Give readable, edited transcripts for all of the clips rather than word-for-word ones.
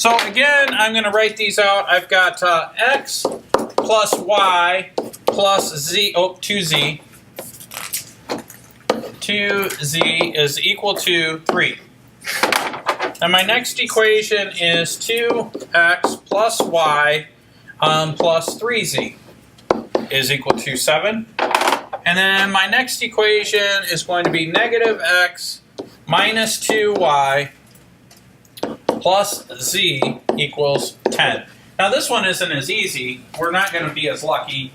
So again, I'm going to write these out. I've got x plus y plus z, 2z. 2z is equal to 3. And my next equation is 2x plus y plus 3z is equal to 7. And then my next equation is going to be negative x minus 2y plus z equals 10. Now this one isn't as easy. We're not going to be as lucky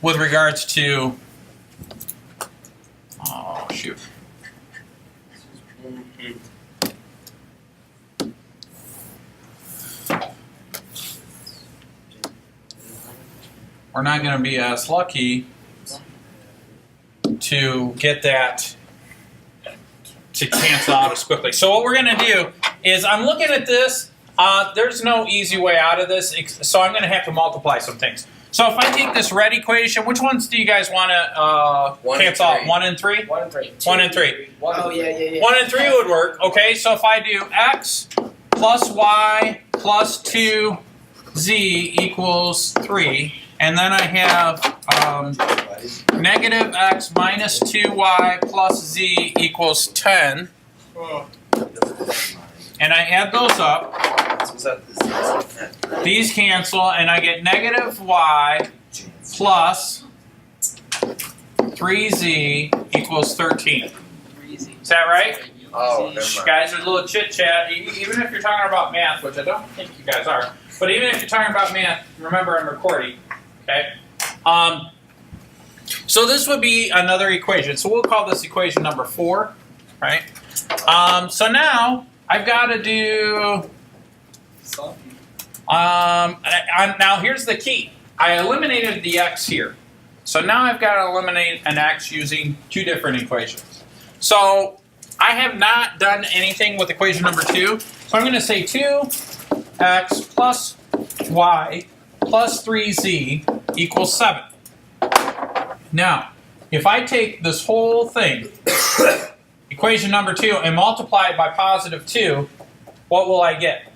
with regards to, oh shoot. We're not going to be as lucky to get that to cancel out as quickly. So what we're going to do is, I'm looking at this. There's no easy way out of this, so I'm going to have to multiply some things. So if I take this red equation, which ones do you guys want to cancel out? 1 and 3? 1 and 3. 1 and 3. Oh, yeah. 1 and 3 would work. Okay, so if I do x plus y plus 2z equals 3, and then I have negative x minus 2y plus z equals 10, and I add those up. These cancel, and I get negative y plus 3z equals 13. Is that right? Oh, never mind. Guys, there's a little chit chat. Even if you're talking about math, which I don't think you guys are, but even if you're talking about math, remember I'm recording. Okay. So this would be another equation. So we'll call this equation number 4, right? So now I've got to do. Now here's the key. I eliminated the x here. So now I've got to eliminate an x using 2 different equations. So I have not done anything with equation number 2. So I'm going to say 2x plus y plus 3z equals 7. Now, if I take this whole thing, equation number 2, and multiply it by positive 2, what will I get?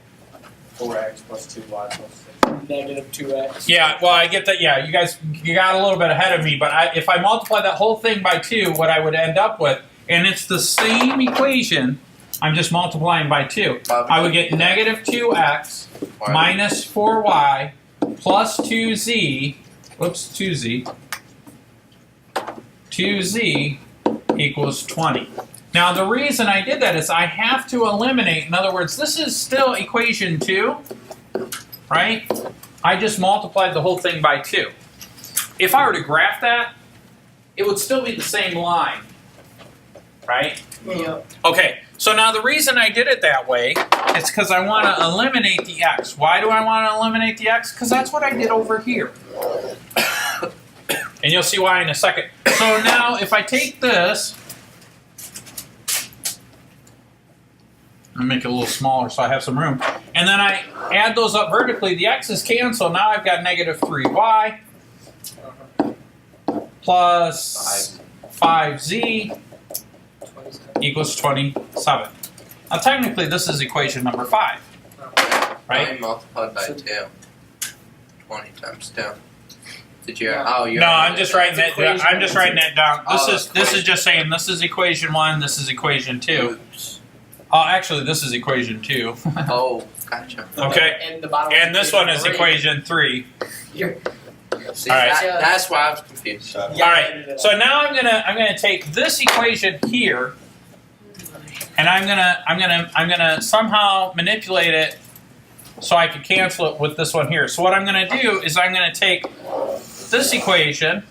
4x plus 2y plus 6. Negative 2x. Yeah, well, I get that. Yeah, you got a little bit ahead of me. But if I multiply that whole thing by 2, what I would end up with, and it's the same equation, I'm just multiplying by 2. I would get negative 2x minus 4y plus 2z, whoops, 2z equals 20. Now the reason I did that is I have to eliminate, in other words, this is still equation 2, right? I just multiplied the whole thing by 2. If I were to graph that, it would still be the same line, right? Yep. Okay, so now the reason I did it that way is because I want to eliminate the x. Why do I want to eliminate the x? Because that's what I did over here. And you'll see why in a second. So now if I take this, I'll make it a little smaller so I have some room. And then I add those up vertically, the x's cancel. Now I've got negative 3y plus 5z equals 27. Now technically this is equation number 5, right? I multiplied by 2. 20 times 2. Did you? Yeah. Oh, you. No, I'm just writing it. I'm just writing it down. This Oh, is just saying this is equation 1. This is equation 2. Oops. Oh, actually, this is equation 2. Oh, gotcha. Okay. And the bottom And this one is 3. equation 3. You're, See, All right. that's why I was confused. All right. So now I'm gonna take this equation here, and I'm gonna somehow manipulate it so I can cancel it with this one here. So what I'm gonna do is I'm gonna take this equation,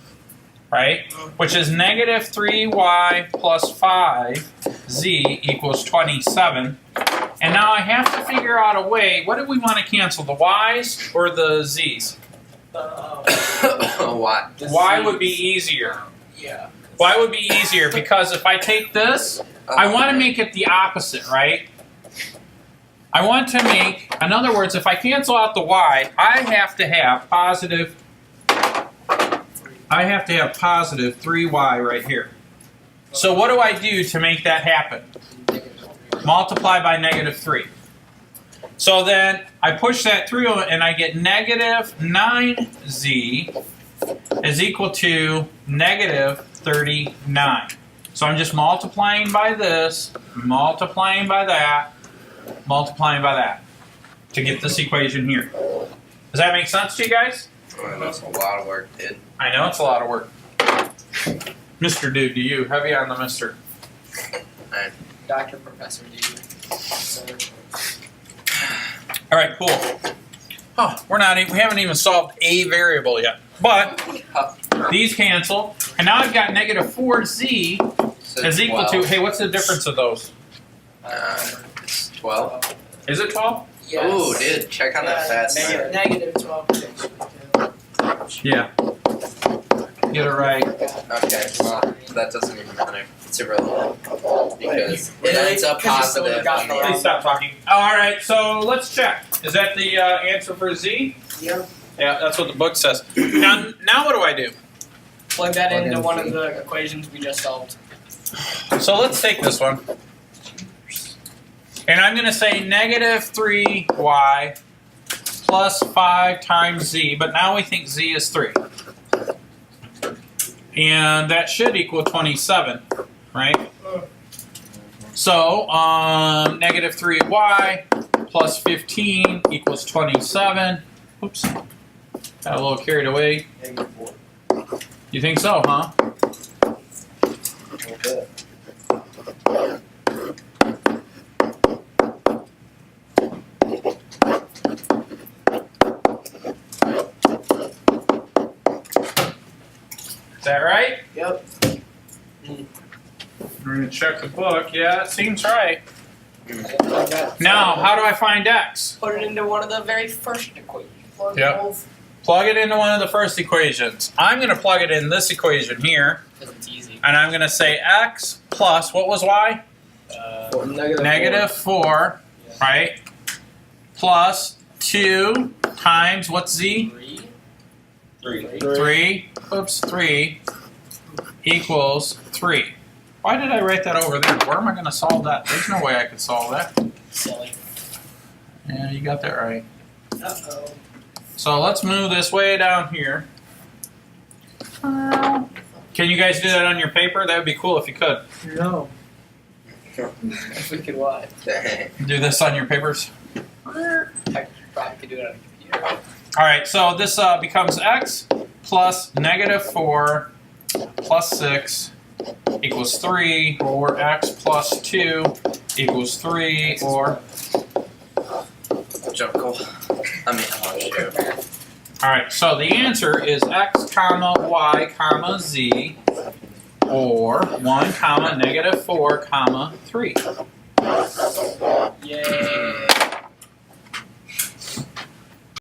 right, which is negative 3y plus 5z equals 27. And now I have to figure out a way, what do we want to cancel, the y's or the z's? Why? Y would be easier. Yeah. Y would be easier because if I take this, I want to make it the opposite, right? I want to make, in other words, if I cancel out the y, I have to have positive 3y right here. So what do I do to make that happen? multiply by negative 3. So then I push that through and I get negative 9z is equal to negative 39. So I'm just multiplying by this, multiplying by that, multiplying by that to get this equation here. Does that make sense to you guys? Oh, that's a lot of work, dude. I know it's a lot of work. Mr. Dude, do you? Heavy on the mister. Dr. Professor D. Sir. All right, cool. Oh, we haven't even solved a variable yet. But these cancel, and now I've got negative 4z So is equal to, 12. hey, what's the difference of those? It's 12. Is it 12? Yes. Ooh, dude, check on that fast. Negative 12. Yeah. Get it right. Okay, well, that doesn't even matter. It's irrelevant. Because It it ends up because you still positive. got the Please stop talking. All right, so let's check. Is that the answer for z? Yeah. Yeah, that's what the book says. Now what do I do? Plug that into one of the equations we just solved. So let's take this one. And I'm going to say negative 3y plus 5 times z, but now we think z is 3. And that should equal 27, right? So negative 3y plus 15 equals 27. Oops, got a little carried away. You think so, huh? Is that right? Yep. We're going to check the book. Yeah, that seems right. Now, how do I find x? Put it into one of the very first equations. Yep. Plug it into one of the first equations. I'm going to plug it in this equation here, Because it's easy. and I'm going to say x plus, what was y? Negative 4, right? Plus 2 times, what's z? 3. Oops, 3 equals 3. Why did I write that over there? Where am I going to solve that? There's no way I could solve that. Silly. Yeah, you got that right. Uh-oh. So let's move this way down here. Can you guys do that on your paper? That would be cool if you could. No. If we could what? Dang. Do this on your papers. I probably could do it on a computer. All right, so this becomes x plus negative 4 plus 6 equals 3, or x plus 2 equals 3, or... Jungle. I mean, oh, shoot. All right, so the answer is x comma y comma z, or 1 comma negative 4 comma 3. Yay.